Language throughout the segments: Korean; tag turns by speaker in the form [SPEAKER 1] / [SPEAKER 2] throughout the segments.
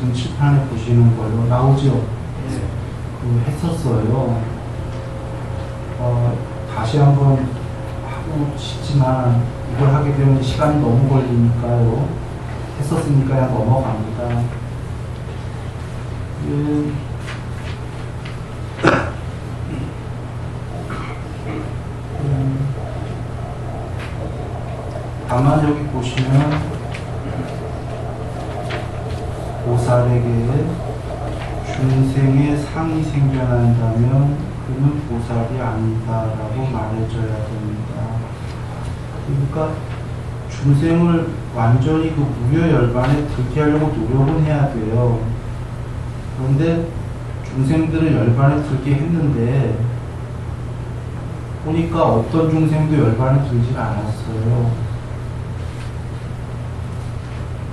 [SPEAKER 1] 지금 칠판에 보시는 걸로 나오죠. 했었어요. 다시 한번 하고 싶지만 이걸 하게 되면 시간이 너무 걸리니까요. 했었으니까 그냥 넘어갑니다. 다만 여기 보시면 보살에게 중생의 상이 생겨난다면 그는 보살이 아니다라고 말해줘야 됩니다. 그러니까 중생을 완전히 그 무효열반에 들게 하려고 노력은 해야 돼요. 그런데 중생들을 열반에 들게 했는데 보니까 어떤 중생도 열반에 들지 않았어요.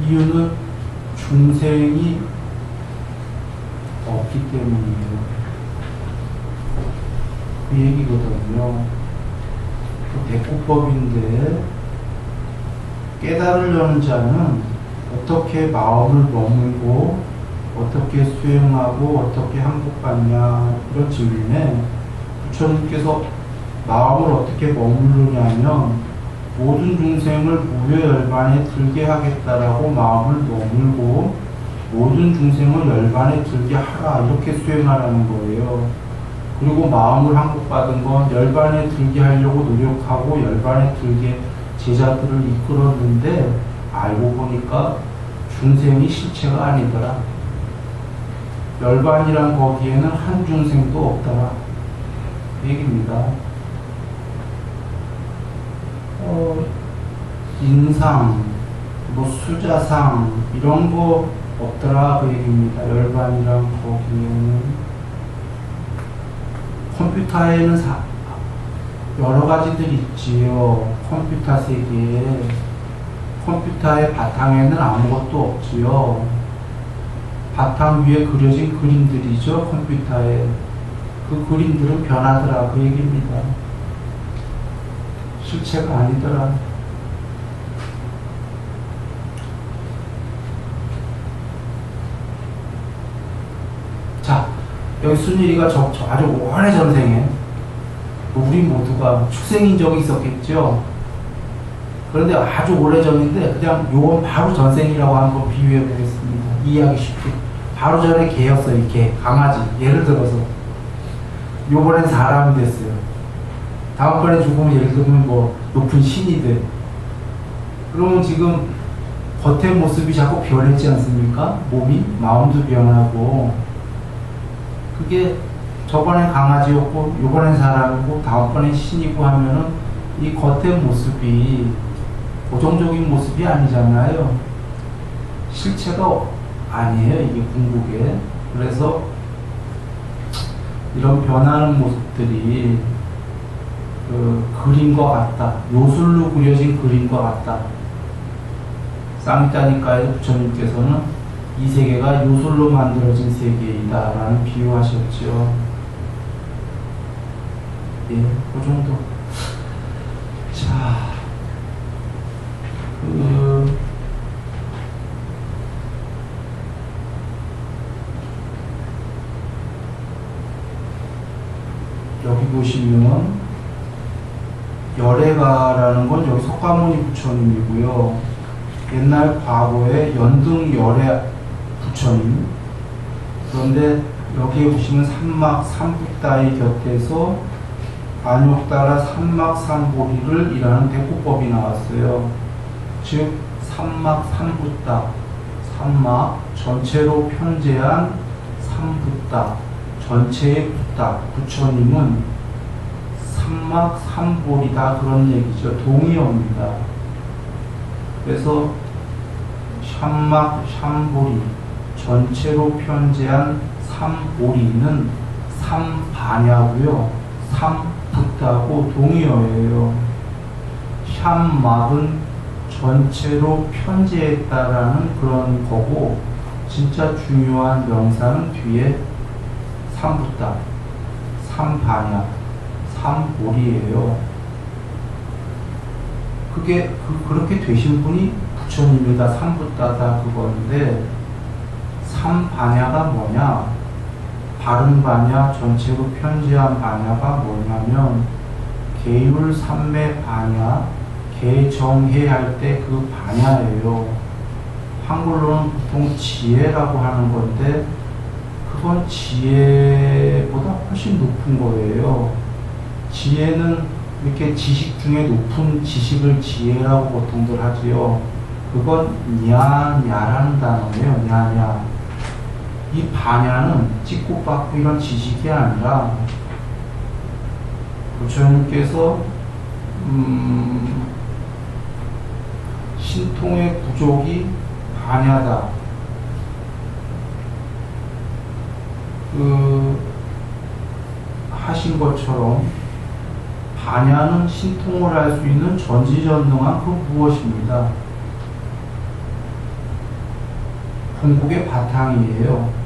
[SPEAKER 1] 이유는 중생이 없기 때문이에요. 그 얘기거든요. 그 대꾸법인데 깨달으려는 자는 어떻게 마음을 머물고 어떻게 수행하고 어떻게 항복받냐 이런 질문에 부처님께서 마음을 어떻게 머무르냐면 모든 중생을 무효열반에 들게 하겠다라고 마음을 머물고 모든 중생을 열반에 들게 하라 이렇게 수행하라는 거예요. 그리고 마음을 항복받은 건 열반에 들게 하려고 노력하고 열반에 들게 제자들을 이끌었는데 알고 보니까 중생이 실체가 아니더라. 열반이란 거기에는 한 중생도 없더라. 그 얘기입니다. 인상, 수자상 이런 거 없더라 그 얘기입니다. 열반이란 거기에는 컴퓨터에는 여러 가지들 있지요. 컴퓨터 세계에 컴퓨터의 바탕에는 아무것도 없지요. 바탕 위에 그려진 그림들이죠. 컴퓨터에 그 그림들은 변하더라 그 얘기입니다. 실체가 아니더라. 자, 여기 순일이가 아주 오래 전생에 우리 모두가 축생인 적이 있었겠죠. 그런데 아주 오래 전인데 그냥 요건 바로 전생이라고 한번 비유해 보겠습니다. 이해하기 쉽게. 바로 전에 개였어요. 개, 강아지. 예를 들어서 요번엔 사람이 됐어요. 다음번에 죽으면 예를 들면 높은 신이 돼. 그러면 지금 겉의 모습이 자꾸 변했지 않습니까? 몸이, 마음도 변하고. 그게 저번엔 강아지였고, 요번엔 사람이고, 다음번엔 신이고 하면은 이 겉의 모습이 고정적인 모습이 아니잖아요. 실체가 아니에요, 이게 궁극에. 그래서 이런 변하는 모습들이 그림과 같다. 요술로 그려진 그림과 같다. 쌍따니까의 부처님께서는 이 세계가 요술로 만들어진 세계이다 라는 비유하셨죠. 예, 그 정도. 자, 여기 보시면 열애가라는 건 여기 석가모니 부처님이고요. 옛날 과거에 연등 열애 부처님. 그런데 여기에 보시면 삼막 삼붓다의 곁에서 안욕따라 삼막 삼보리를 이라는 대꾸법이 나왔어요. 즉 삼막 삼붓다, 삼막 전체로 편재한 삼붓다, 전체의 붓다, 부처님은 삼막 삼보리다 그런 얘기죠. 동의어입니다. 그래서 삼막 삼보리 전체로 편재한 삼보리는 삼바냐고요. 삼붓다고 동의어예요. 삼막은 전체로 편재했다라는 그런 거고 진짜 중요한 명사는 뒤에 삼붓다, 삼바냐, 삼보리예요. 그게 그렇게 되신 분이 부처님이다, 삼붓다다 그건데 삼반야가 뭐냐? 바른 반야, 전체로 편지한 반야가 뭐냐면 계율 삼매 반야, 개정해 할 때 그 반야예요. 한글로는 보통 지혜라고 하는 건데 그건 지혜보다 훨씬 높은 거예요. 지혜는 이렇게 지식 중에 높은 지식을 지혜라고 보통들 하지요. 그건 냐냐라는 단어예요. 냐냐. 이 반야는 찍고 받고 이런 지식이 아니라 부처님께서 신통의 부족이 반야다. 하신 것처럼 반야는 신통을 할 수 있는 전지전능한 그 무엇입니다. 궁극의 바탕이에요.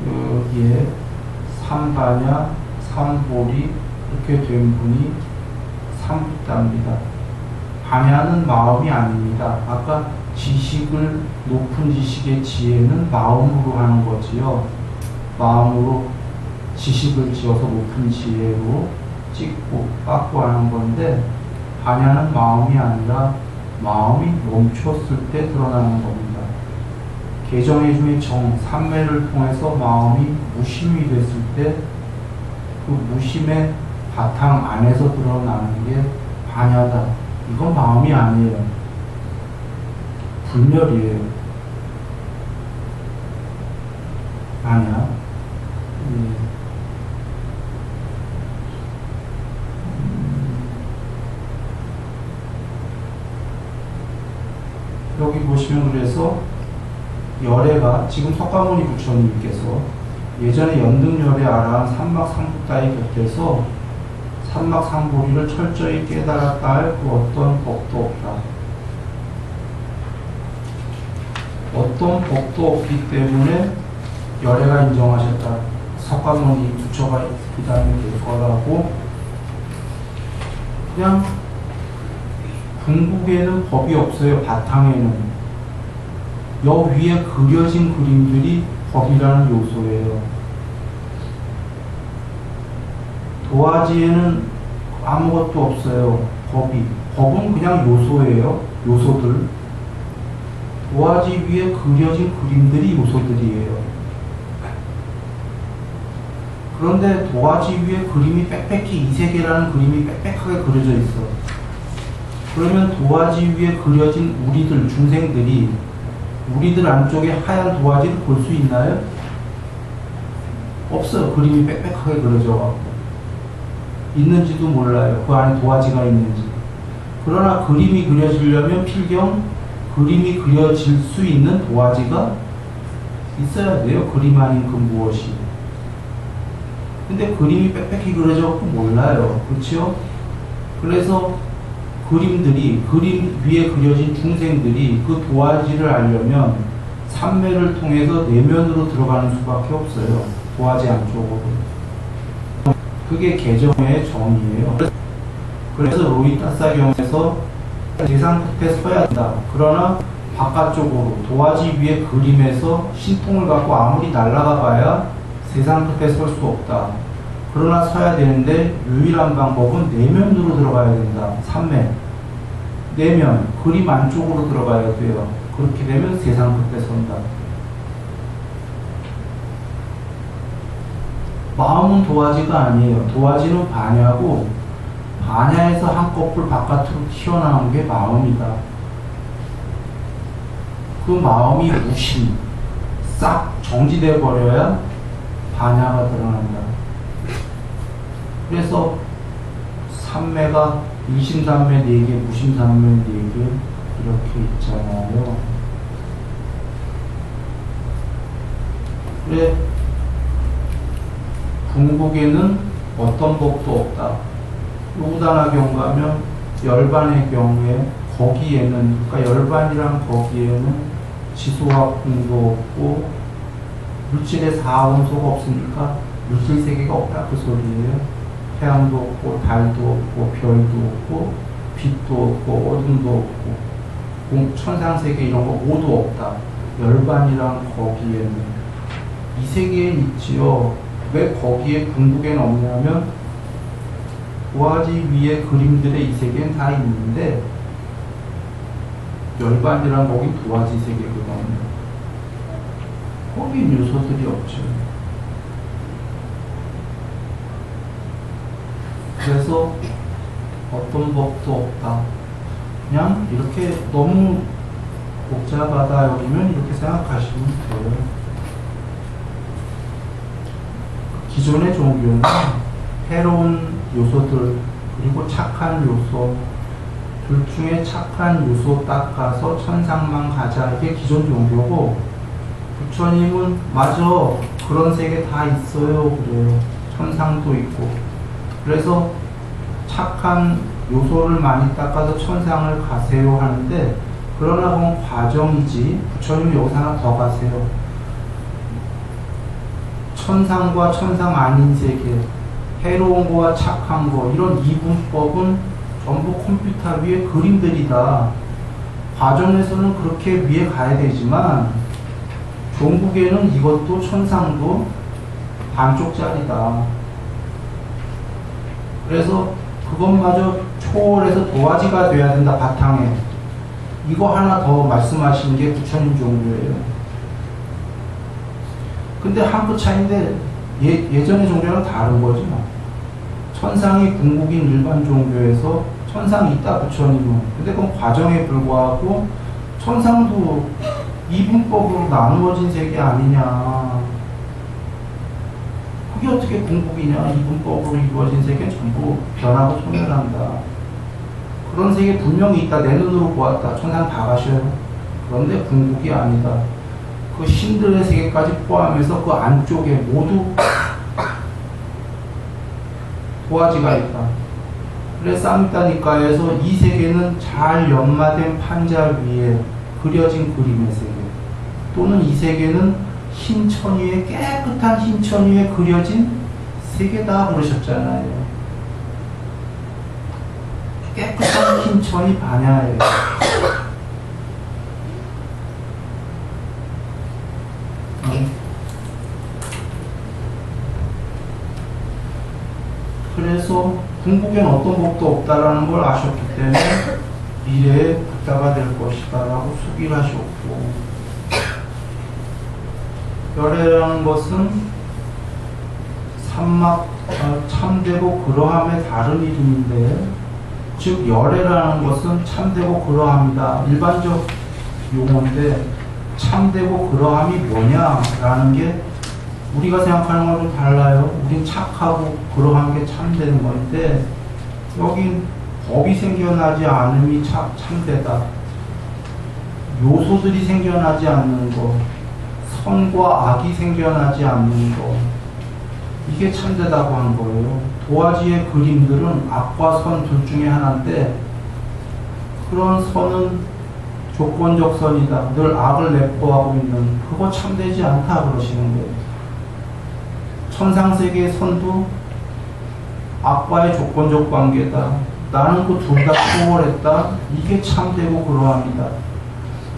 [SPEAKER 1] 여기에 삼반야, 삼보리 이렇게 된 분이 삼붓다입니다. 반야는 마음이 아닙니다. 아까 지식을 높은 지식의 지혜는 마음으로 하는 거지요. 마음으로 지식을 지어서 높은 지혜로 찍고 깎고 하는 건데 반야는 마음이 아니라 마음이 멈췄을 때 드러나는 겁니다. 개정의 중에 정, 삼매를 통해서 마음이 무심이 됐을 때 그 무심의 바탕 안에서 드러나는 게 반야다. 이건 마음이 아니에요. 불멸이에요. 반야. 여기 보시면 그래서 열애가 지금 석가모니 부처님께서 예전에 연등열애 아라한 삼막삼부다의 곁에서 삼막삼보리를 철저히 깨달았다 할 그 어떤 법도 없다. 어떤 법도 없기 때문에 열애가 인정하셨다. 석가모니 부처가 그 다음에 될 거라고. 그냥 궁극에는 법이 없어요. 바탕에는. 여 위에 그려진 그림들이 법이라는 요소예요. 도화지에는 아무것도 없어요. 법은 그냥 요소예요. 요소들. 도화지 위에 그려진 그림들이 요소들이에요. 그런데 도화지 위에 그림이 빽빽히 이세계라는 그림이 빽빽하게 그려져 있어. 그러면 도화지 위에 그려진 우리들, 중생들이 우리들 안쪽에 하얀 도화지를 볼 수 있나요? 없어요. 그림이 빽빽하게 그려져갖고. 있는지도 몰라요. 그 안에 도화지가 있는지. 그러나 그림이 그려지려면 필경 그림이 그려질 수 있는 도화지가 있어야 돼요. 그림 아닌 그 무엇이. 근데 그림이 빽빽히 그려져갖고 몰라요. 그렇죠? 그래서 그림들이, 그림 위에 그려진 중생들이 그 도화지를 알려면 삼매를 통해서 내면으로 들어가는 수밖에 없어요. 도화지 안쪽으로. 그게 개정의 정의예요. 그래서 로히타사경에서 세상 끝에 서야 한다. 그러나 바깥쪽으로 도화지 위에 그림에서 신통을 갖고 아무리 날아가 봐야 세상 끝에 설 수 없다. 그러나 서야 되는데 유일한 방법은 내면으로 들어가야 된다. 삼매. 내면, 그림 안쪽으로 들어가야 돼요. 그렇게 되면 세상 끝에 선다. 마음은 도화지가 아니에요. 도화지는 반야고 반야에서 한꺼풀 바깥으로 튀어나온 게 마음이다. 그 마음이 무심, 싹 정지돼 버려야 반야가 드러난다. 그래서 삼매가 일심삼매 4개, 무심삼매 4개 이렇게 있잖아요. 그래 궁극에는 어떤 법도 없다. 우다나경 가면 열반의 경우에 거기에는, 그러니까 열반이란 거기에는 지소와 공도 없고 물질의 사원소가 없으니까 물질 세계가 없다 그 소리예요. 태양도 없고 달도 없고 별도 없고 빛도 없고 어둠도 없고 천상세계 이런 거 모두 없다. 열반이랑 거기에는 이 세계엔 있지요. 왜 거기에 궁극에는 없냐면 도화지 위에 그림들의 이 세계엔 다 있는데 열반이랑 거긴 도화지 세계거든요. 거긴 요소들이 없죠. 그래서 어떤 법도 없다. 그냥 이렇게 너무 복잡하다 여기면 이렇게 생각하시면 돼요. 기존의 종교는 해로운 요소들 그리고 착한 요소 둘 중에 착한 요소 닦아서 천상만 가자 이게 기존 종교고 부처님은 맞아 그런 세계 다 있어요 그래요. 천상도 있고 그래서 착한 요소를 많이 닦아서 천상을 가세요 하는데 그러나 그건 과정이지 부처님 여기서 하나 더 가세요. 천상과 천상 아닌 세계 해로운 거와 착한 거 이런 이분법은 전부 컴퓨터 위에 그림들이다. 과정에서는 그렇게 위에 가야 되지만 종국에는 이것도 천상도 반쪽짜리다. 그래서 그것마저 초월해서 도화지가 돼야 된다 바탕에. 이거 하나 더 말씀하신 게 부처님 종교예요. 근데 한 끗 차이인데 예전의 종교랑 다른 거지 뭐. 천상이 궁극인 일반 종교에서 천상이 있다 부처님은. 근데 그건 과정에 불과하고 천상도 이분법으로 나누어진 세계 아니냐. 그게 어떻게 궁극이냐. 이분법으로 이루어진 세계 전부 변하고 소멸한다. 그런 세계 분명히 있다. 내 눈으로 보았다. 천상 다 가셔요. 그런데 궁극이 아니다. 그 신들의 세계까지 포함해서 그 안쪽에 모두 도화지가 있다. 그래서 쌍따니까에서 이 세계는 잘 연마된 판자 위에 그려진 그림의 세계 또는 이 세계는 흰 천 위에 깨끗한 흰 천 위에 그려진 세계다 그러셨잖아요. 깨끗한 흰 천이 반야예요. 그래서 궁극엔 어떤 법도 없다라는 걸 아셨기 때문에 미래에 부다가 될 것이다 라고 수기를 하셨고 열애라는 것은 삼막 참되고 그러함의 다른 이름인데 즉 열애라는 것은 참되고 그러함이다. 일반적 용어인데 참되고 그러함이 뭐냐라는 게 우리가 생각하는 거랑 좀 달라요. 우린 착하고 그러한 게 참되는 건데 여긴 법이 생겨나지 않음이 참되다. 요소들이 생겨나지 않는 거, 선과 악이 생겨나지 않는 거 이게 참되다고 한 거예요. 도화지의 그림들은 악과 선 둘 중에 하나인데 그런 선은 조건적 선이다. 늘 악을 내포하고 있는 그거 참되지 않다 그러시는 거예요. 천상세계의 선도 악과의 조건적 관계다. 나는 그 둘 다 초월했다. 이게 참되고 그러합니다.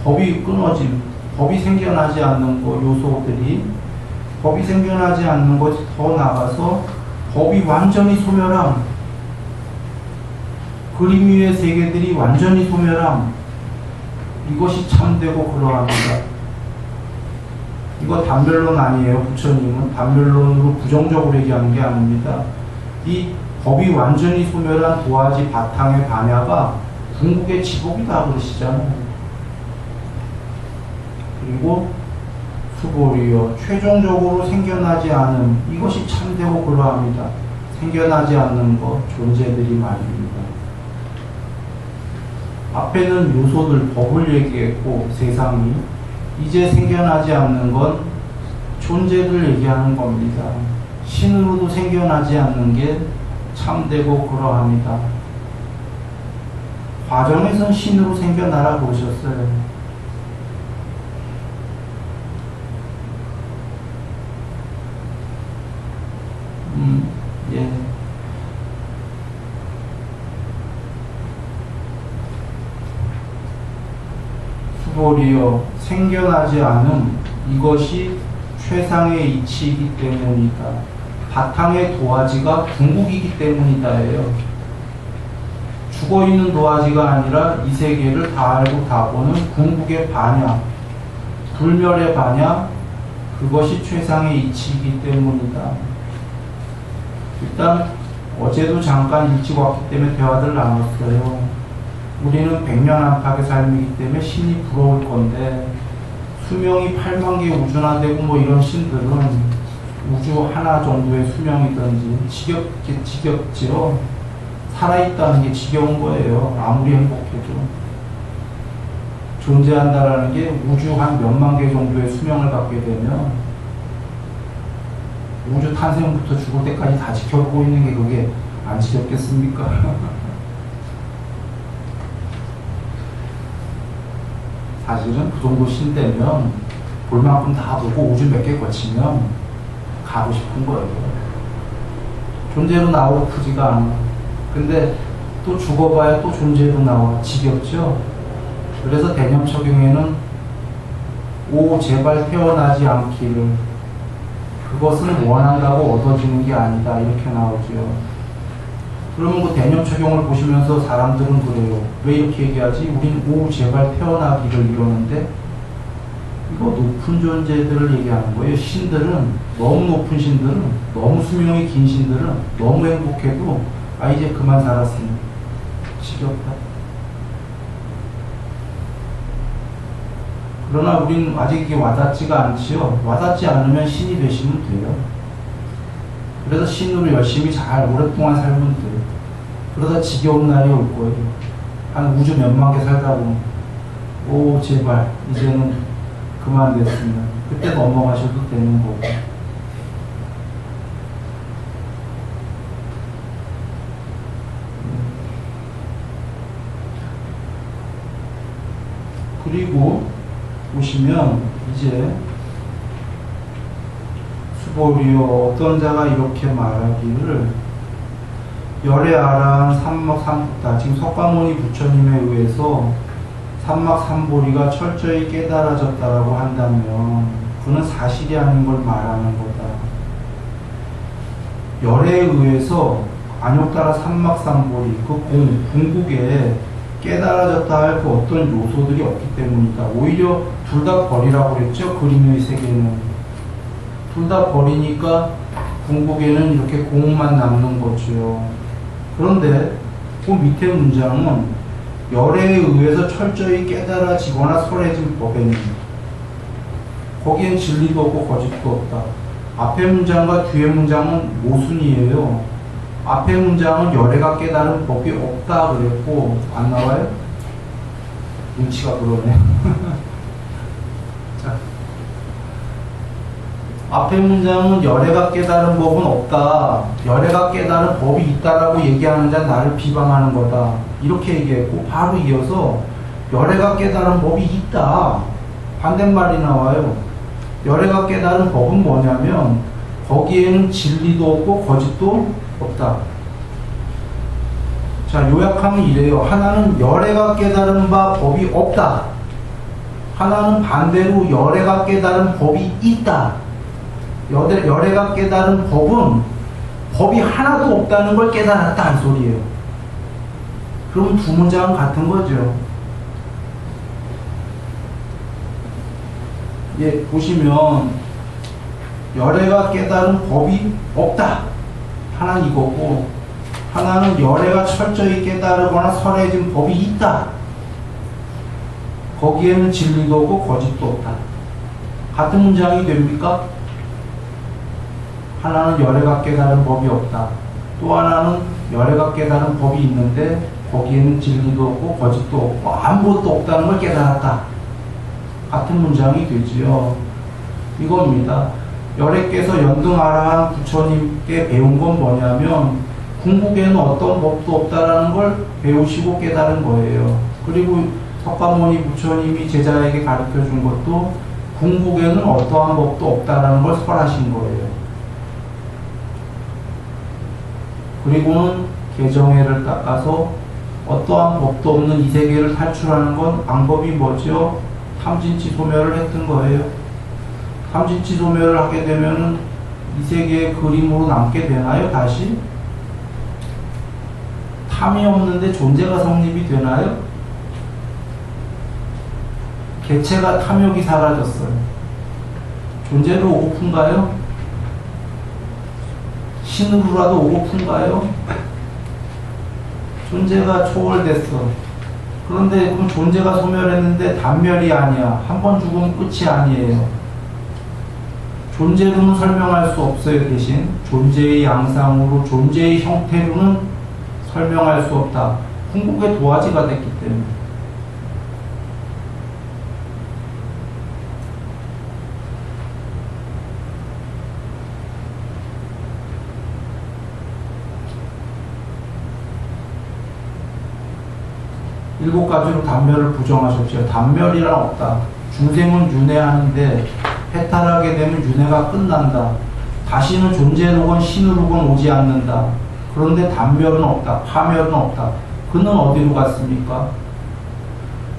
[SPEAKER 1] 법이 끊어짐, 법이 생겨나지 않는 거, 요소들이 법이 생겨나지 않는 것이 더 나가서 법이 완전히 소멸함, 그림 위의 세계들이 완전히 소멸함, 이것이 참되고 그러합니다. 이거 단별론 아니에요. 부처님은 단별론으로 부정적으로 얘기하는 게 아닙니다. 이 법이 완전히 소멸한 도화지 바탕의 반야가 궁극의 지복이다 그러시잖아요. 그리고 수보리여 최종적으로 생겨나지 않은 이것이 참되고 그러합니다. 생겨나지 않는 것 존재들이 말입니다. 앞에는 요소들 법을 얘기했고 세상이 이제 생겨나지 않는 건 존재를 얘기하는 겁니다. 신으로도 생겨나지 않는 게 참되고 그러합니다. 과정에선 신으로 생겨나라 그러셨어요. 예. 수보리여 생겨나지 않음 이것이 최상의 이치이기 때문이다. 바탕의 도화지가 궁극이기 때문이다예요. 죽어있는 도화지가 아니라 이 세계를 다 알고 다 보는 궁극의 반야, 불멸의 반야, 그것이 최상의 이치이기 때문이다. 일단 어제도 잠깐 일찍 왔기 때문에 대화를 나눴어요. 우리는 백년 안팎의 삶이기 때문에 신이 부러울 건데, 수명이 8만 개 우주나 되고 뭐 이런 신들은 우주 하나 정도의 수명이든지 지겹지요. 살아있다는 게 지겨운 거예요. 아무리 행복해도. 존재한다라는 게 우주 한 몇만 개 정도의 수명을 갖게 되면 우주 탄생부터 죽을 때까지 다 지켜보고 있는 게 그게 안 지겹겠습니까? 사실은 그 정도 신되면 볼 만큼 다 보고 우주 몇 개 거치면 가고 싶은 거예요. 존재로 나오고 크지가 않아. 근데 또 죽어봐야 또 존재로 나와. 지겹죠? 그래서 대념 적용에는 오 제발 태어나지 않기를, 그것은 원한다고 얻어지는 게 아니다, 이렇게 나오죠. 그러면 그 대념 적용을 보시면서 사람들은 그래요. 왜 이렇게 얘기하지? 우린 오 제발 태어나기를 이러는데, 이거 높은 존재들을 얘기하는 거예요. 신들은, 너무 높은 신들은, 너무 수명이 긴 신들은 너무 행복해도 아 이제 그만 살았으니 지겹다. 그러나 우린 아직 이게 와닿지가 않지요. 와닿지 않으면 신이 되시면 돼요. 그래서 신으로 열심히 잘 오랫동안 살면 돼요. 그러다 지겨운 날이 올 거예요. 한 우주 몇만 개 살다 보면 오 제발 이제는 그만 됐으면, 그때 넘어가셔도 되는 거고. 그리고 보시면 이제 수보리여 어떤 자가 이렇게 말하기를 열애아라한 삼막삼부다. 지금 석가모니 부처님에 의해서 삼막삼보리가 철저히 깨달아졌다라고 한다면 그는 사실이 아닌 걸 말하는 거다. 열애에 의해서 안욕따라 삼막삼보리 그 궁극에 깨달아졌다 할 그 어떤 요소들이 없기 때문이다. 오히려 둘 다 버리라고 그랬죠. 그림의 세계는 둘 다 버리니까 궁극에는 이렇게 공만 남는 거죠. 그런데 그 밑에 문장은 열애에 의해서 철저히 깨달아지거나 설해진 법에는, 거기엔 진리도 없고 거짓도 없다. 앞에 문장과 뒤에 문장은 모순이에요. 앞에 문장은 열애가 깨달은 법이 없다 그랬고, 안 나와요? 눈치가 그러네. 자, 앞에 문장은 열애가 깨달은 법은 없다, 열애가 깨달은 법이 있다라고 얘기하는 자 나를 비방하는 거다, 이렇게 얘기했고, 바로 이어서 열애가 깨달은 법이 있다, 반대말이 나와요. 열애가 깨달은 법은 뭐냐면 거기에는 진리도 없고 거짓도 없다. 자, 요약하면 이래요. 하나는 열애가 깨달은 바 법이 없다. 하나는 반대로 열애가 깨달은 법이 있다. 열애가 깨달은 법은 법이 하나도 없다는 걸 깨달았다 이 소리예요. 그럼 두 문장은 같은 거죠. 예, 보시면 열애가 깨달은 법이 없다. 하나는 이거고, 하나는 열애가 철저히 깨달으거나 설해진 법이 있다. 거기에는 진리도 없고 거짓도 없다. 같은 문장이 됩니까? 하나는 열애가 깨달은 법이 없다. 또 하나는 열애가 깨달은 법이 있는데 거기에는 진리도 없고 거짓도 없고 아무것도 없다는 걸 깨달았다. 같은 문장이 되지요. 이겁니다. 열애께서 연등아라한 부처님께 배운 건 뭐냐면 궁극에는 어떤 법도 없다라는 걸 배우시고 깨달은 거예요. 그리고 석가모니 부처님이 제자에게 가르쳐 준 것도 궁극에는 어떠한 법도 없다라는 걸 설하신 거예요. 그리고는 개정회를 닦아서 어떠한 법도 없는 이 세계를 탈출하는 건 방법이 뭐죠? 탐진치 소멸을 했던 거예요. 탐진치 소멸을 하게 되면은 이 세계의 그림으로 남게 되나요? 다시? 탐이 없는데 존재가 성립이 되나요? 개체가 탐욕이 사라졌어요. 존재로 오고픈가요? 신으로라도 오고픈가요? 존재가 초월됐어. 그런데 그럼 존재가 소멸했는데 단멸이 아니야. 한 번 죽으면 끝이 아니에요. 존재로는 설명할 수 없어요. 대신 존재의 양상으로, 존재의 형태로는 설명할 수 없다. 궁극의 도화지가 됐기 때문에. 일곱 가지로 단멸을 부정하셨죠. 단멸이란 없다. 중생은 윤회하는데 해탈하게 되면 윤회가 끝난다. 다시는 존재로건 신으로건 오지 않는다. 그런데 단멸은 없다. 파멸은 없다. 그는 어디로 갔습니까?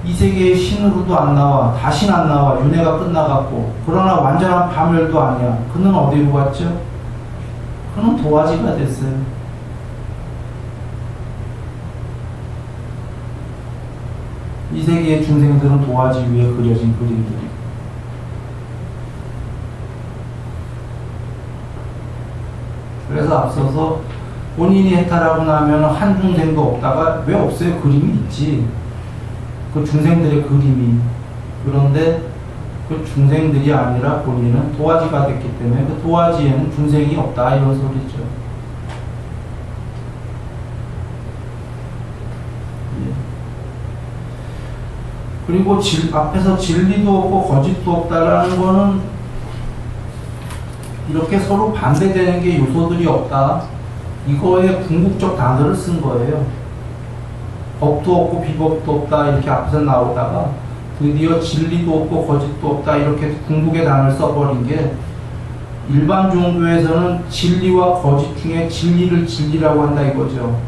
[SPEAKER 1] 이 세계의 신으로도 안 나와. 다시는 안 나와. 윤회가 끝나갔고. 그러나 완전한 파멸도 아니야. 그는 어디로 갔죠? 그는 도화지가 됐어요. 이 세계의 중생들은 도화지 위에 그려진 그림들이. 그래서 앞서서 본인이 해탈하고 나면 한 중생도 없다가 왜 없어요? 그림이 있지. 그 중생들의 그림이. 그런데 그 중생들이 아니라 본인은 도화지가 됐기 때문에 그 도화지에는 중생이 없다. 이런 소리죠. 그리고 앞에서 진리도 없고 거짓도 없다라는 거는 이렇게 서로 반대되는 게 요소들이 없다. 이거에 궁극적 단어를 쓴 거예요. 법도 없고 비법도 없다 이렇게 앞에서 나오다가 드디어 진리도 없고 거짓도 없다 이렇게 궁극의 단어를 써버린 게 일반 종교에서는 진리와 거짓 중에 진리를 진리라고 한다 이거죠.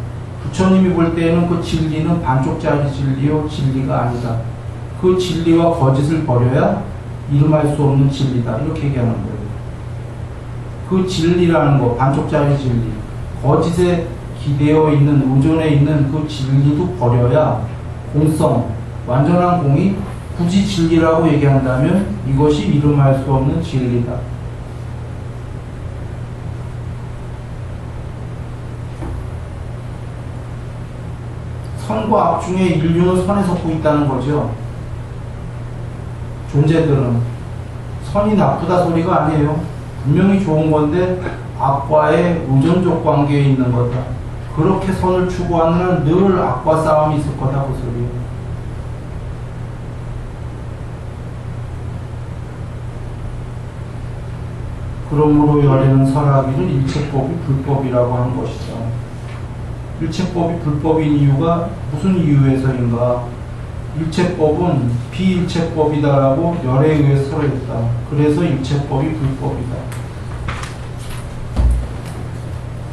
[SPEAKER 1] 부처님이 볼 때에는 그 진리는 반쪽짜리 진리요 진리가 아니다. 그 진리와 거짓을 버려야 이름할 수 없는 진리다. 이렇게 얘기하는 거예요. 그 진리라는 거, 반쪽짜리 진리, 거짓에 기대어 있는, 의존해 있는 그 진리도 버려야 공성, 완전한 공이 굳이 진리라고 얘기한다면 이것이 이름할 수 없는 진리다. 선과 악 중에 인류는 선에 섰고 있다는 거죠. 존재들은 선이 나쁘다 소리가 아니에요. 분명히 좋은 건데 악과의 의존적 관계에 있는 거다. 그렇게 선을 추구하는 한 늘 악과 싸움이 있을 거다 그 소리예요. 그러므로 열에는 설하기를 일체법이 불법이라고 한 것이다. 일체법이 불법인 이유가 무슨 이유에서인가? 일체법은 비일체법이다라고 열에 의해 설했다. 그래서 일체법이 불법이다.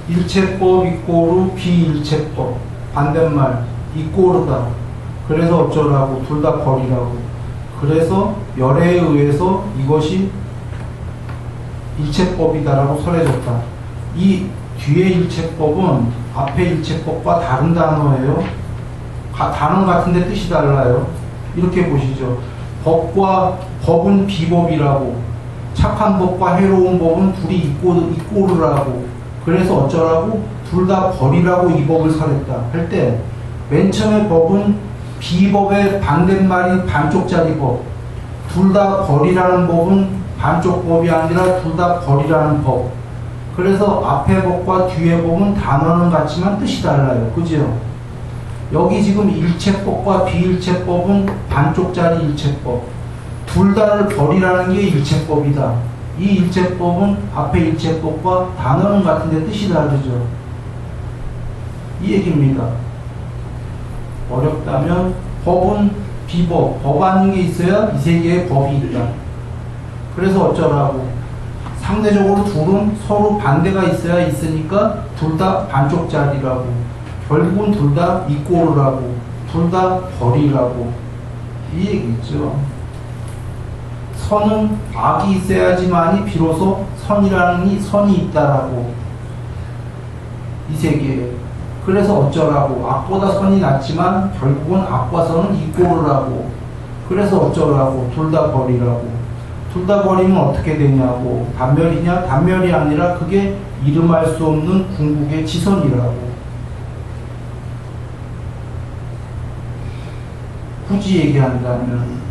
[SPEAKER 1] 일체법 이꼬르 비일체법 반대말 이꼬르다. 그래서 어쩌라고 둘 다 버리라고. 그래서 열에 의해서 이것이 일체법이다라고 설해졌다. 이 뒤에 일체법은 앞에 일체법과 다른 단어예요. 단어 같은데 뜻이 달라요. 이렇게 보시죠. 법은 비법이라고, 착한 법과 해로운 법은 둘이 이꼬르라고. 그래서 어쩌라고? 둘 다 버리라고 이 법을 설했다 할 때 맨 처음에 법은 비법의 반대말이 반쪽짜리 법. 둘 다 버리라는 법은 반쪽 법이 아니라 둘 다 버리라는 법. 그래서 앞에 법과 뒤에 법은 단어는 같지만 뜻이 달라요. 그죠? 여기 지금 일체법과 비일체법은 반쪽짜리 일체법. 둘 다를 버리라는 게 일체법이다. 이 일체법은 앞에 일체법과 단어는 같은데 뜻이 다르죠. 이 얘기입니다. 어렵다면 법은 비법, 법 아닌 게 있어야 이 세계에 법이 있다. 그래서 어쩌라고? 상대적으로 둘은 서로 반대가 있어야 있으니까 둘 다 반쪽짜리라고. 결국은 둘 다 이꼬르라고, 둘 다 버리라고 이 얘기죠. 선은 악이 있어야지만이 비로소 선이라는 선이 있다라고. 이 세계에. 그래서 어쩌라고. 악보다 선이 낫지만 결국은 악과 선은 이꼬르라고. 그래서 어쩌라고. 둘 다 버리라고. 둘 다 버리면 어떻게 되냐고. 단멸이냐? 단멸이 아니라 그게 이름할 수 없는 궁극의 지선이라고. 굳이 얘기한다면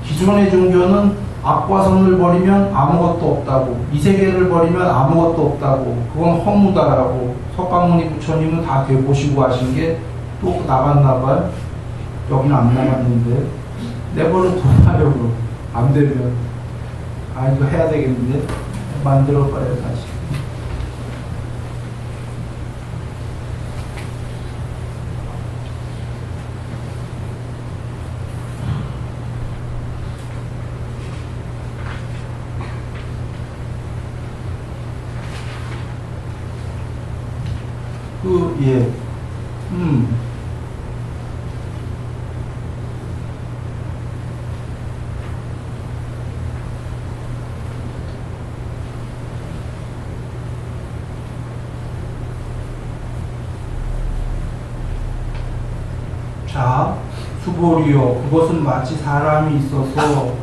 [SPEAKER 1] 기존의 종교는 악과 선을 버리면 아무것도 없다고, 이 세계를 버리면 아무것도 없다고, 그건 허무다라고. 석가모니 부처님은 다 되보시고 하신 게 또 나갔나봐요. 여기는 안 나갔는데 내버려 둬봐요. 안 되면 이거 해야 되겠는데 만들어봐요 다시. 예. 자, 수보리여, 그것은 마치 사람이 있어서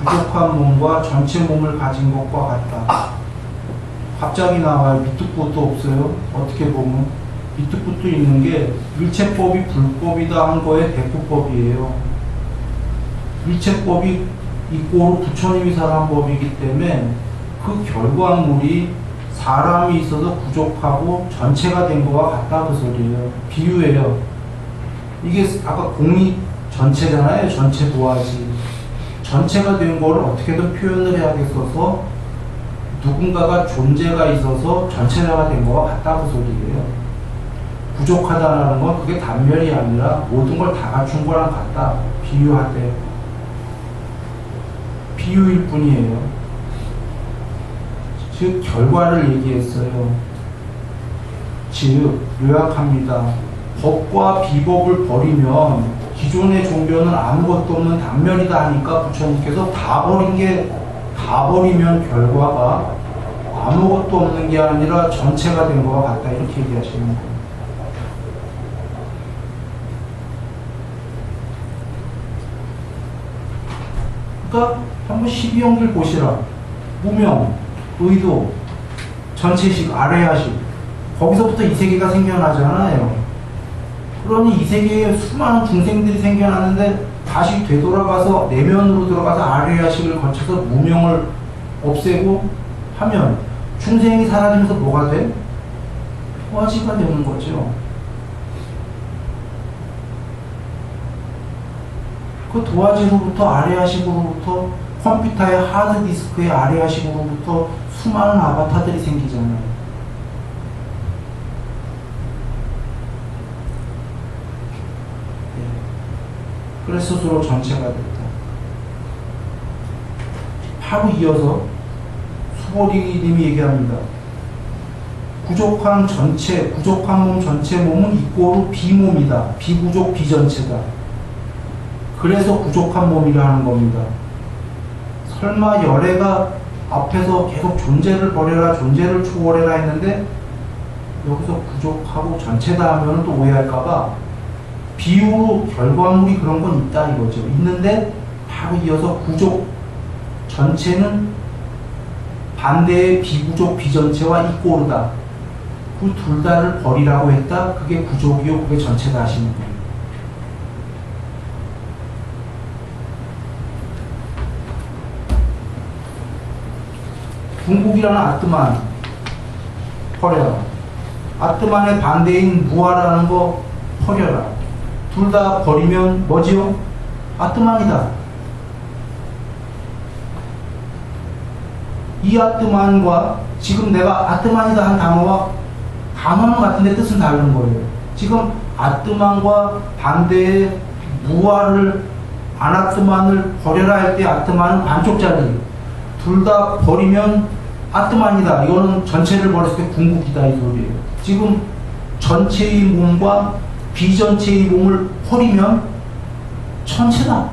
[SPEAKER 1] 부족한 몸과 전체 몸을 가진 것과 같다. 갑자기 나와요. 밑도 끝도 없어요. 어떻게 보면 밑도 끝도 있는 게 일체법이 불법이다 한 거에 대꾸법이에요. 일체법이 이꼬르 부처님이 살한 법이기 때문에 그 결과물이 사람이 있어서 부족하고 전체가 된 거와 같다 그 소리예요. 비유예요. 이게 아까 공이 전체잖아요. 전체 도화지. 전체가 된 거를 어떻게든 표현을 해야겠어서 누군가가 존재가 있어서 전체가 된 거와 같다 그 소리예요. 부족하다는 건 그게 단멸이 아니라 모든 걸 다 갖춘 거랑 같다. 비유하되 비유일 뿐이에요. 즉 결과를 얘기했어요. 즉 요약합니다. 법과 비법을 버리면 기존의 종교는 아무것도 없는 단멸이다 하니까 부처님께서 다 버리면 결과가 아무것도 없는 게 아니라 전체가 된 거와 같다 이렇게 얘기하시는 거예요. 그러니까 한번 12연길 보시라. 무명, 의도, 전체식, 아래야식. 거기서부터 이 세계가 생겨나잖아요. 그러니 이 세계에 수많은 중생들이 생겨나는데 다시 되돌아가서 내면으로 들어가서 아래야식을 거쳐서 무명을 없애고 하면 중생이 사라지면서 뭐가 돼? 도화지가 되는 거죠. 그 도화지로부터 아래야식으로부터 컴퓨터의 하드디스크의 아래야식으로부터 수많은 아바타들이 생기잖아요. 그래서 스스로 전체가 됐다. 바로 이어서 수보리님이 얘기합니다. 부족한 전체, 부족한 몸 전체 몸은 이꼬르 비몸이다. 비부족 비전체다. 그래서 부족한 몸이라 하는 겁니다. 설마 열애가 앞에서 계속 존재를 버려라, 존재를 초월해라 했는데 여기서 부족하고 전체다 하면 또 오해할까봐 비유로 결과물이 그런 건 있다 이거죠. 있는데 바로 이어서 부족 전체는 반대의 비부족 비전체와 이꼬르다. 그 둘 다를 버리라고 했다. 그게 부족이요, 그게 전체다 하시는 거예요. 궁극이라는 아트만 버려라. 아트만의 반대인 무아라는 거 버려라. 둘 다 버리면 뭐지요? 아트만이다. 이 아트만과 지금 내가 아트만이다 한 단어는 같은데 뜻은 다른 거예요. 지금 아트만과 반대의 무아를 아나트만을 버려라 할 때 아트만은 반쪽짜리. 둘 다 버리면 아트만이다. 이거는 전체를 버렸을 때 궁극이다 이 소리예요. 지금 전체의 몸과 비전체의 몸을 버리면 천체다.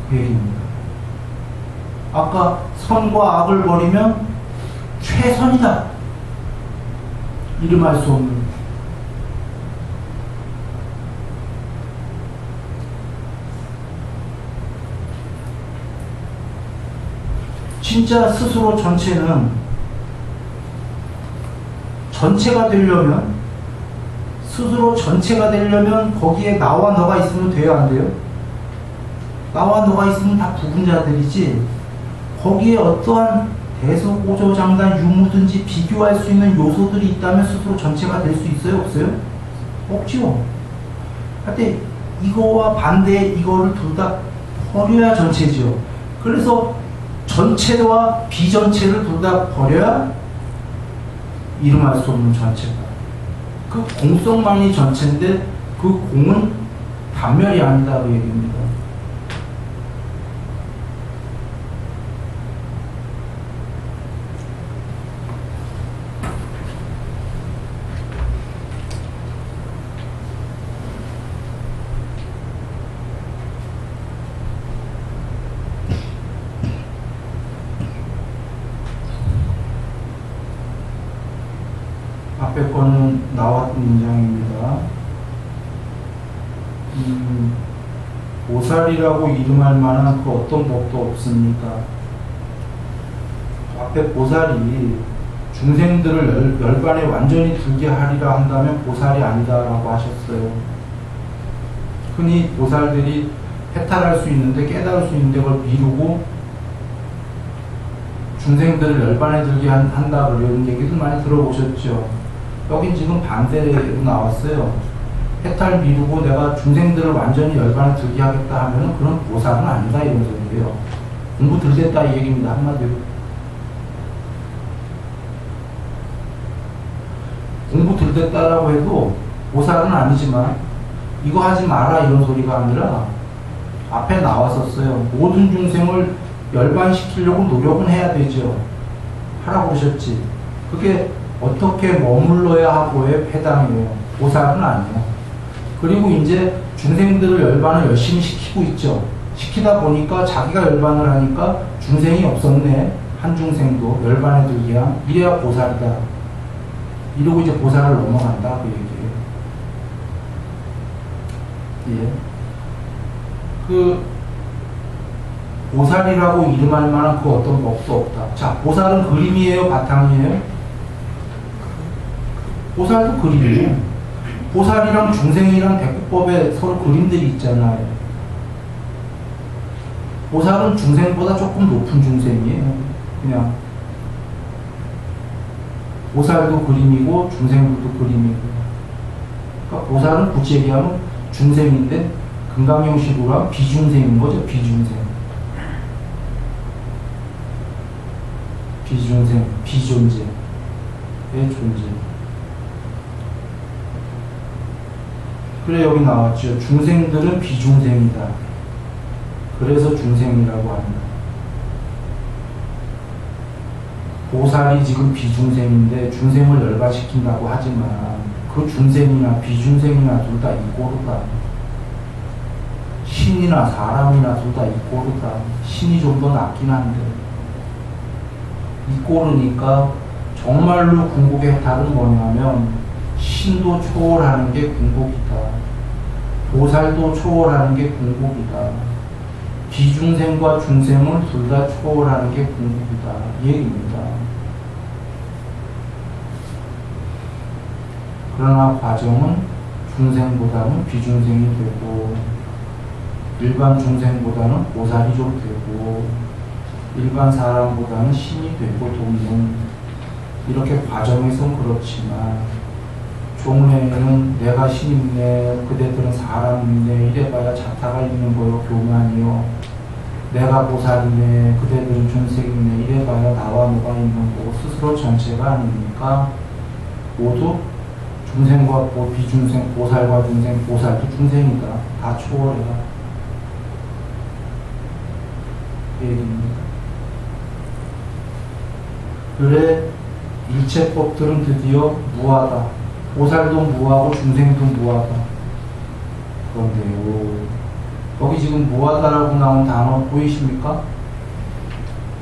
[SPEAKER 1] 그 얘기입니다. 아까 선과 악을 버리면 최선이다. 이름할 수 없는. 진짜 스스로 전체가 되려면, 스스로 전체가 되려면 거기에 나와 너가 있으면 돼요, 안 돼요? 나와 너가 있으면 다 부분자들이지, 거기에 어떠한 대소고조장단 유무든지 비교할 수 있는 요소들이 있다면 스스로 전체가 될 수 있어요, 없어요? 없지요. 하여튼 이거와 반대 이거를 둘 다 버려야 전체지요. 그래서 전체와 비전체를 둘 다 버려야 이름할 수 없는 전체다. 그 공성만이 전체인데 그 공은 단멸이 아니다, 그 얘기입니다. 앞에 거는 나왔던 문장입니다. 보살이라고 이름할 만한 그 어떤 법도 없습니까? 앞에 보살이 중생들을 열반에 완전히 들게 하리라 한다면 보살이 아니다라고 하셨어요. 흔히 보살들이 해탈할 수 있는데, 깨달을 수 있는데 그걸 미루고 중생들을 열반에 들게 한다 그런 얘기도 많이 들어보셨죠. 여긴 지금 반대로 나왔어요. 해탈 미루고 내가 중생들을 완전히 열반에 들게 하겠다 하면 그런 보살은 아니다, 이런 소리예요. 공부 들겠다 이 얘기입니다, 한마디로. 공부 들겠다라고 해도 보살은 아니지만 이거 하지 마라 이런 소리가 아니라 앞에 나왔었어요. 모든 중생을 열반시키려고 노력은 해야 되죠. 하라고 그러셨지. 그게 어떻게 머물러야 하고에 해당이에요. 보살은 아니에요. 그리고 이제 중생들을 열반을 열심히 시키고 있죠. 시키다 보니까 자기가 열반을 하니까 중생이 없었네. 한 중생도 열반에 들기야. 이래야 보살이다. 이러고 이제 보살을 넘어간다, 그 얘기예요. 예. 그 보살이라고 이름할 만한 그 어떤 법도 없다. 자, 보살은 그림이에요, 바탕이에요? 보살도 그림이에요. 보살이랑 중생이랑 대꾸법에 서로 그림들이 있잖아요. 보살은 중생보다 조금 높은 중생이에요. 그냥 보살도 그림이고 중생도 그림이고. 그러니까 보살은 굳이 얘기하면 중생인데 금강형식으로 하면 비중생인 거죠. 비중생, 비존재의 존재. 그래, 여기 나왔죠. 중생들은 비중생이다. 그래서 중생이라고 합니다. 보살이 지금 비중생인데 중생을 열반시킨다고 하지만 그 중생이나 비중생이나 둘 다 이꼬르다. 신이나 사람이나 둘 다 이꼬르다. 신이 좀 더 낫긴 한데 이꼬르니까 정말로 궁극의 해탈은 뭐냐면 신도 초월하는 게 궁극이다. 보살도 초월하는 게 궁극이다. 비중생과 중생을 둘 다 초월하는 게 궁극이다. 이 얘기입니다. 그러나 과정은 중생보다는 비중생이 되고 일반 중생보다는 보살이 좀 되고 일반 사람보다는 신이 되고 돕는 이렇게 과정에선 그렇지만 종래에는 내가 신이네, 그대들은 사람이네, 이래봐야 자타가 있는 거요, 교만이요. 내가 보살이네, 그대들은 중생이네, 이래봐야 나와 너가 있는 거고 스스로 전체가 아니니까 모두 중생과 비중생, 보살과 중생, 보살도 중생이다. 다 초월해라. 얘기입니다. 그래 일체법들은 드디어 무하다. 보살도 무하고 중생도 무하다. 그런데요, 여기 지금 무하다라고 나온 단어 보이십니까?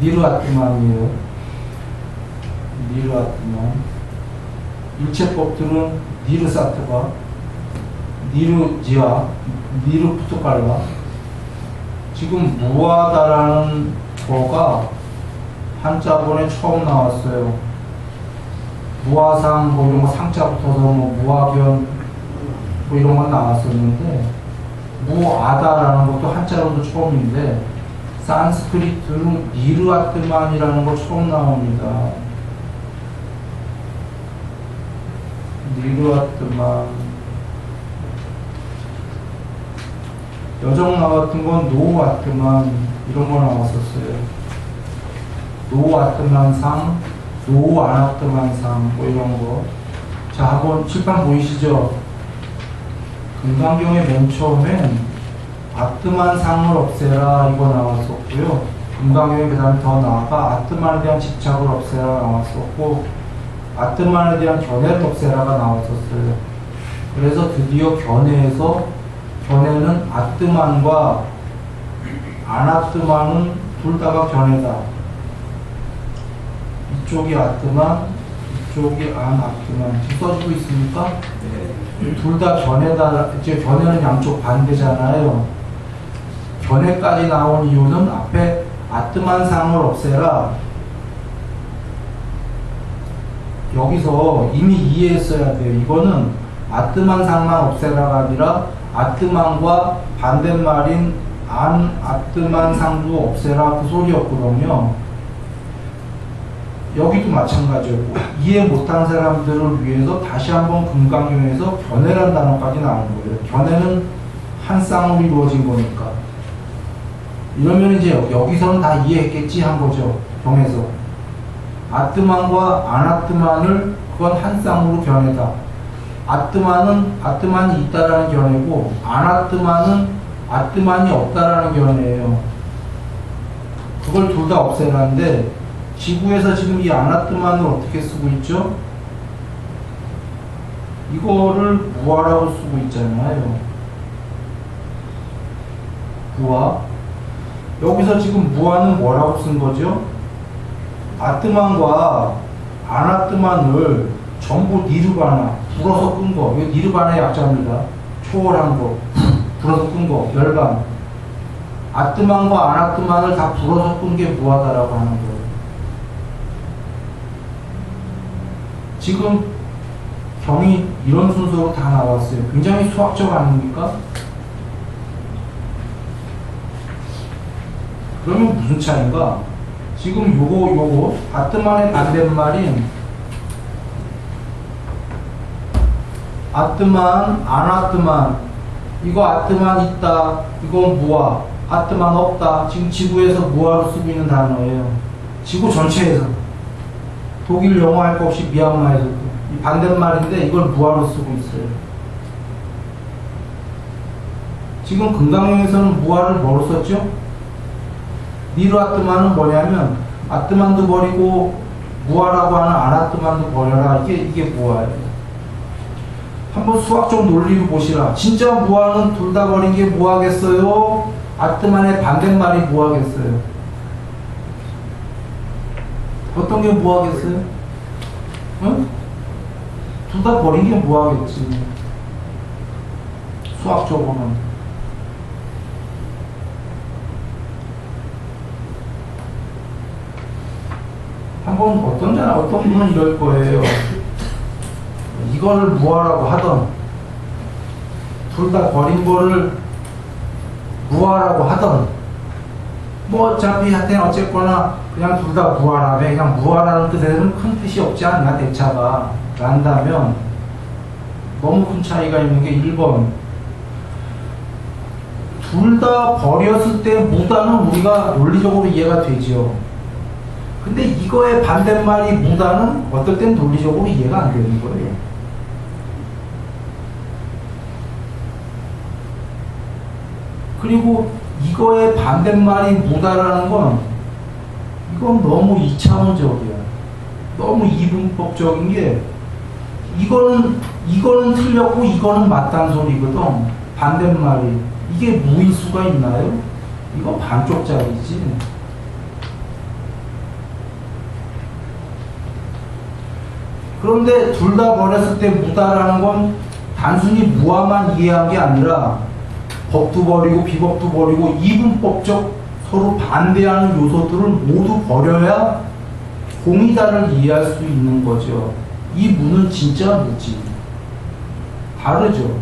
[SPEAKER 1] 니르아트만이에요. 니르아트만. 일체법들은 니르사트가, 니르지아, 니르푸트칼라. 지금 무하다라는 거가 한자본에 처음 나왔어요. 무화상 뭐 이런 거 상자 붙어서 뭐 무화견 뭐 이런 건 나왔었는데, 무아다라는 것도 한자로도 처음인데 산스크리트로 니르아트만이라는 거 처음 나옵니다. 니르아트만. 여정 나왔던 건 노아트만 이런 거 나왔었어요. 노아트만상, 노아나트만상 뭐 이런 거. 자, 한번 칠판 보이시죠? 금강경의 맨 처음엔 아트만상을 없애라 이거 나왔었고요. 금강경에 그 다음에 더 나아가 아트만에 대한 집착을 없애라 나왔었고, 아트만에 대한 견해를 없애라가 나왔었어요. 그래서 드디어 견해에서, 견해는 아트만과 아나트만은 둘 다가 견해다. 이쪽이 아트만, 이쪽이 아나트만. 지금 써주고 있습니까? 네. 둘 다 견해다. 이제 견해는 양쪽 반대잖아요. 견해까지 나온 이유는 앞에 아트만상을 없애라. 여기서 이미 이해했어야 돼요. 이거는 아트만상만 없애라가 아니라 아트만과 반대말인 안 아트만상도 없애라 그 소리였거든요. 여기도 마찬가지였고, 이해 못한 사람들을 위해서 다시 한번 금강경에서 견해란 단어까지 나온 거예요. 견해는 한 쌍으로 이루어진 거니까. 이러면 이제 여기서는 다 이해했겠지 한 거죠. 경에서. 아트만과 아나트만을 그건 한 쌍으로 견해다. 아트만은 아트만이 있다라는 견해고, 아나트만은 아트만이 없다라는 견해예요. 그걸 둘 다 없애라는데, 지구에서 지금 이 아나트만을 어떻게 쓰고 있죠? 이거를 무아라고 쓰고 있잖아요. 무아. 여기서 지금 무아는 뭐라고 쓴 거죠? 아트만과 아나트만을 전부 니르바나, 불어서 끈 거. 이거 니르바나의 약자입니다. 초월한 거, 불어서 끈 거, 열반. 아트만과 아나트만을 다 불어서 끈 게 무아다라고 하는 거예요. 지금 경이 이런 순서로 다 나왔어요. 굉장히 수학적 아닙니까? 그러면 무슨 차이인가? 지금 요거 아트만의 반대말인 아트만, 아나트만. 이거 아트만 있다. 이건 무아. 아트만 없다. 지금 지구에서 무아로 쓰고 있는 단어예요. 지구 전체에서. 독일 영어 할 거 없이 미얀마에서도. 이 반대말인데 이걸 무아로 쓰고 있어요. 지금 금강경에서는 무아를 뭐로 썼죠? 니르아트만은 뭐냐면 아트만도 버리고 무아라고 하는 아나트만도 버려라. 이게 무아예요. 한번 수학적 논리로 보시라. 진짜 무아는 둘 다 버린 게 무아겠어요? 아트만의 반대말이 무아겠어요? 어떤 게 무아겠어요? 응? 둘 다 버린 게 무아겠지. 수학적으로는. 한번 어떤 분은 이럴 거예요. 이거를 무아라고 하던, 둘 다 버린 거를 무아라고 하던, 뭐 어차피 하여튼 어쨌거나 그냥 둘 다 무아라며, 그냥 무아라는 뜻에는 큰 뜻이 없지 않나 대차가 난다면 너무 큰 차이가 있는 게 1번, 둘 다 버렸을 때 무다는 우리가 논리적으로 이해가 되죠. 근데 이거의 반대말이 무다는 어떨 땐 논리적으로 이해가 안 되는 거예요. 그리고 이거의 반대말이 무다라는 건 이건 너무 2차원적이야. 너무 이분법적인 게, 이거는 틀렸고 이거는 맞다는 소리거든. 반대말이. 이게 무일 수가 있나요? 이거 반쪽짜리지. 그런데 둘 다 버렸을 때 무다라는 건 단순히 무화만 이해한 게 아니라 법도 버리고 비법도 버리고 이분법적 서로 반대하는 요소들을 모두 버려야 공이다를 이해할 수 있는 거죠. 이 무는 진짜 무지. 다르죠.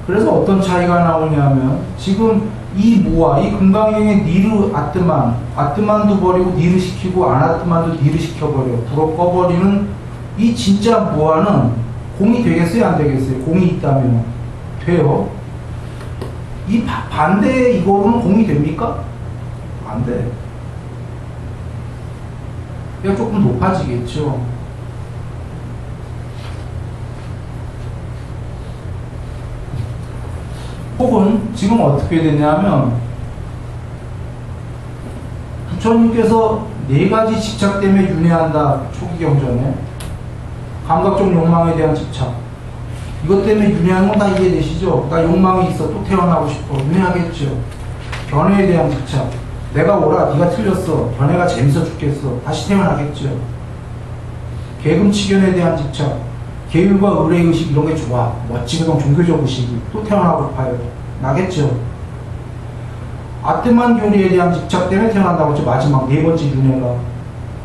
[SPEAKER 1] 그래서 어떤 차이가 나오냐면 지금 이 무와 이 금강경의 니르 아뜨만도 버리고 니르 시키고 아나뜨만도 니르 시켜버려 불어 꺼버리는 이 진짜 무와는 공이 되겠어요? 안 되겠어요? 공이 있다면 돼요. 이 반대의 이거로는 공이 됩니까? 안 돼. 그냥 조금 높아지겠죠. 혹은 지금 어떻게 되냐면 부처님께서 네 가지 집착 때문에 윤회한다. 초기 경전에 감각적 욕망에 대한 집착, 이것 때문에 윤회하는 건 다 이해되시죠? 나 욕망이 있어, 또 태어나고 싶어, 윤회하겠죠. 견해에 대한 집착, 내가 옳아, 네가 틀렸어, 견해가 재밌어 죽겠어, 다시 태어나겠죠. 계금치견에 대한 집착, 계율과 의뢰의식 이런 게 좋아, 멋지고 종교적 의식이 또 태어나고 봐요. 나겠죠. 아뜨만 교리에 대한 집착 때문에 태어난다고 했죠. 마지막 네 번째 윤회가.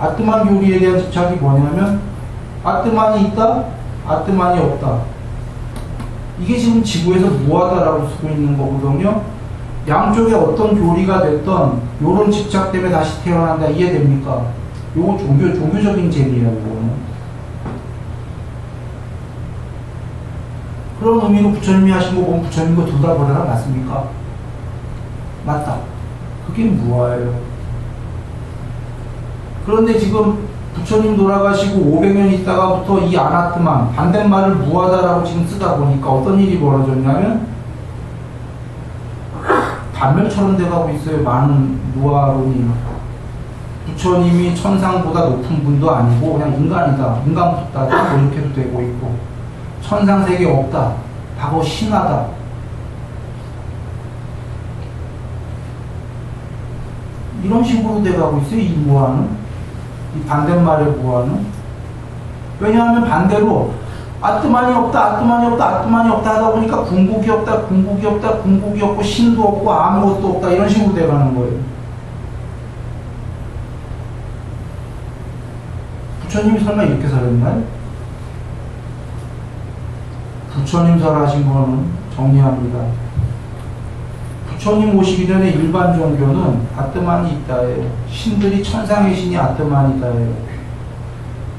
[SPEAKER 1] 아뜨만 교리에 대한 집착이 뭐냐면 아뜨만이 있다, 아뜨만이 없다. 이게 지금 지구에서 무하다라고 쓰고 있는 거거든요. 양쪽에 어떤 교리가 됐던 요런 집착 때문에 다시 태어난다. 이해됩니까? 요거 종교적인 재미예요, 이거는. 그런 의미로 부처님이 하신 거 보면 부처님 거 둘 다 버려라 맞습니까? 맞다. 그게 무아예요. 그런데 지금 부처님 돌아가시고 500년 있다가부터 이 아나트만 반대말을 무하다라고 지금 쓰다 보니까 어떤 일이 벌어졌냐면 단멸처럼 돼가고 있어요. 많은 무아론이. 부처님이 천상보다 높은 분도 아니고 그냥 인간이다. 인간부다다. 이렇게도 되고 있고 천상세계 없다. 바로 신하다. 이런 식으로 돼가고 있어요. 이 무아는. 이 반대말의 무아는. 왜냐하면 반대로 아뜨만이 없다, 아뜨만이 없다, 아뜨만이 없다 하다 보니까 궁극이 없다, 궁극이 없다, 궁극이 없고 신도 없고 아무것도 없다 이런 식으로 돼가는 거예요. 부처님이 설마 이렇게 살았나요? 부처님 설하신 거는 정리합니다. 부처님 오시기 전에 일반 종교는 아뜨만이 있다예요. 신들이 천상의 신이 아뜨만이다예요.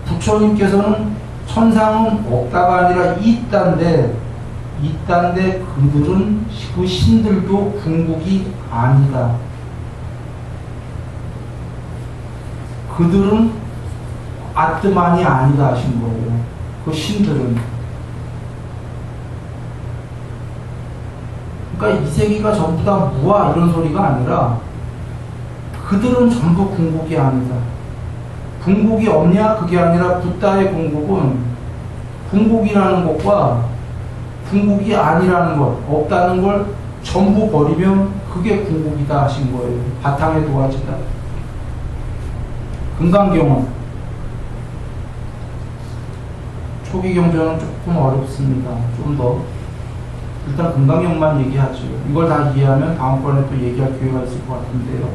[SPEAKER 1] 부처님께서는 천상은 없다가 아니라 있단데 그들은 그 신들도 궁극이 아니다. 그들은 아뜨만이 아니다 하신 거예요. 그 신들은. 그러니까 이 세계가 전부 다 무아 이런 소리가 아니라 그들은 전부 궁극이 아니다. 궁극이 없냐? 그게 아니라 붓다의 궁극은 궁극이라는 것과 궁극이 아니라는 것, 없다는 걸 전부 버리면 그게 궁극이다 하신 거예요. 바탕에 도화지다. 금강경은 초기 경전은 조금 어렵습니다. 좀 더 일단 금강경만 얘기하죠. 이걸 다 이해하면 다음번에 또 얘기할 기회가 있을 것 같은데요.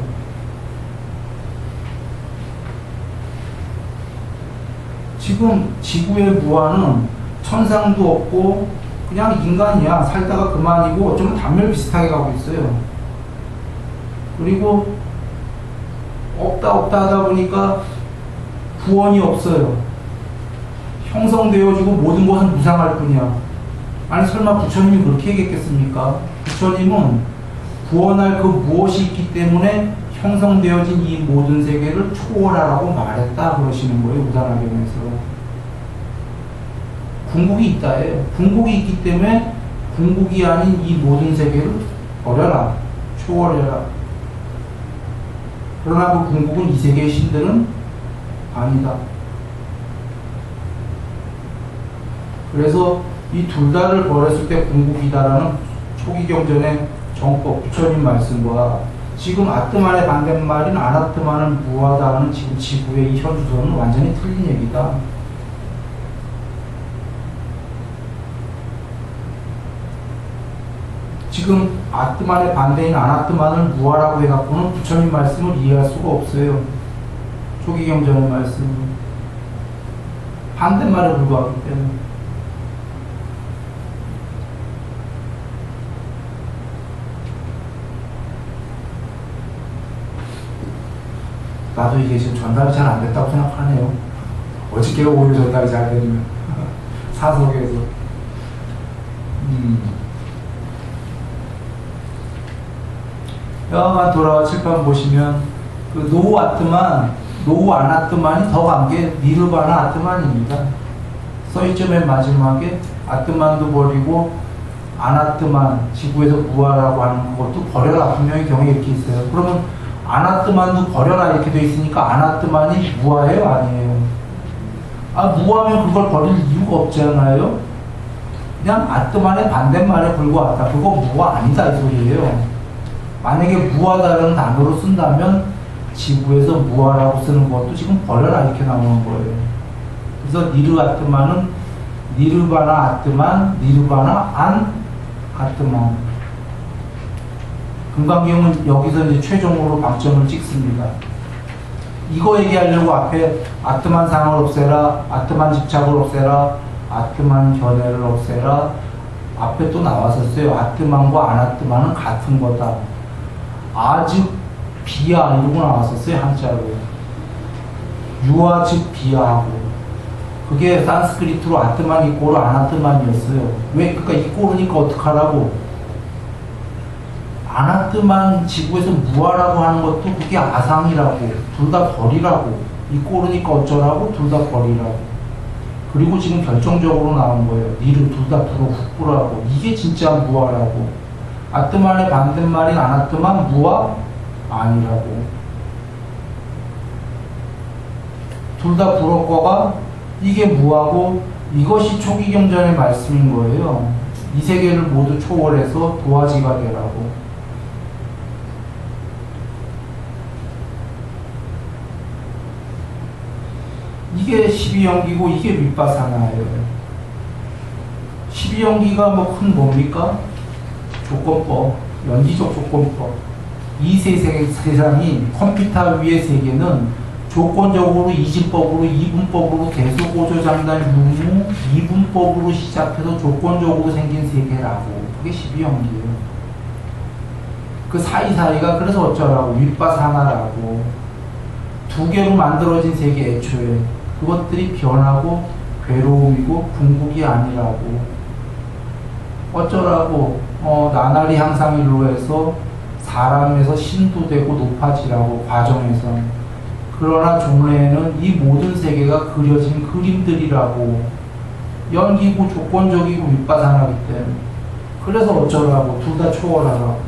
[SPEAKER 1] 지금 지구의 무아는 천상도 없고 그냥 인간이야. 살다가 그만이고 좀 단멸 비슷하게 가고 있어요. 그리고 없다 하다 보니까 구원이 없어요. 형성되어지고 모든 것은 무상할 뿐이야. 아니 설마 부처님이 그렇게 얘기했겠습니까? 부처님은 구원할 그 무엇이 있기 때문에 형성되어진 이 모든 세계를 초월하라고 말했다 그러시는 거예요. 우다나경에서. 궁극이 있다예요. 궁극이 있기 때문에 궁극이 아닌 이 모든 세계를 버려라. 초월해라. 그러나 그 궁극은 이 세계의 신들은 아니다. 그래서 이 둘 다를 벌했을 때 궁극이다라는 초기 경전의 정법 부처님 말씀과 지금 아트만의 반대말인 아나트만은 무하다는 지금 지구의 이 현주소는 완전히 틀린 얘기다. 지금 아트만의 반대인 아나트만을 무하라고 해갖고는 부처님 말씀을 이해할 수가 없어요. 초기 경전의 말씀은 반대말에 불과하기 때문에. 나도 이게 지금 전달이 잘 안 됐다고 생각하네요. 어저께가 오히려 전달이 잘 되면 사석에서. 여하간 돌아와 칠판 보시면 그 노후 아트만, 노후 아나트만이 더 간 게 니르바나 아트만입니다. 써있죠. 맨 마지막에 아트만도 버리고 아나트만, 지구에서 무하라고 하는 것도 버려라. 분명히 경에 이렇게 있어요. 그러면 아나트만도 버려라 이렇게 돼 있으니까 아나트만이 무하예요? 아니에요? 아, 무하면 그걸 버릴 이유가 없잖아요? 그냥 아트만의 반대말에 불과하다. 그거 무하 아니다 이 소리예요. 만약에 무하다라는 단어로 쓴다면 지구에서 무하라고 쓰는 것도 지금 버려라 이렇게 나오는 거예요. 그래서 니르 아트만은 니르바나 아트만, 니르바나 안 아트만. 금강경은 여기서 이제 최종으로 방점을 찍습니다. 이거 얘기하려고 앞에 아트만 상을 없애라, 아트만 집착을 없애라, 아트만 견해를 없애라, 앞에 또 나왔었어요. 아트만과 아나트만은 같은 거다. 아즉 비야 이러고 나왔었어요. 한자로. 유아 즉 비야하고. 그게 산스크리트로 아트만 이꼬르 아나트만이었어요. 왜? 그러니까 이꼬르니까 어떡하라고. 아나트만 지구에서 무하라고 하는 것도 그게 아상이라고. 둘 다 버리라고. 이꼬르니까 어쩌라고? 둘 다 버리라고. 그리고 지금 결정적으로 나온 거예요. 니를 둘 다 불어 훅부라고. 이게 진짜 무하라고. 아트만의 반대말인 아나트만 무하 아니라고. 둘 다 불어 거가 이게 무하고 이것이 초기 경전의 말씀인 거예요. 이 세계를 모두 초월해서 도화지가 되라고. 이게 12연기고 이게 윗바사나예요. 12연기가 뭐 큰 뭡니까? 조건법, 연기적 조건법. 이 세상이 컴퓨터 위의 세계는 조건적으로 이진법으로 이분법으로 대소고조장단 유무 이분법으로 시작해서 조건적으로 생긴 세계라고. 그게 12연기예요. 그 사이사이가 그래서 어쩌라고 윗바사나라고. 두 개로 만들어진 세계 애초에 그것들이 변하고 괴로움이고 궁극이 아니라고. 어쩌라고 나날이 향상 일로 해서 사람에서 신도 되고 높아지라고 과정에서. 그러나 종래에는 이 모든 세계가 그려진 그림들이라고. 연기고 조건적이고 윗바산하기 때문에. 그래서 어쩌라고 둘 다 초월하라고.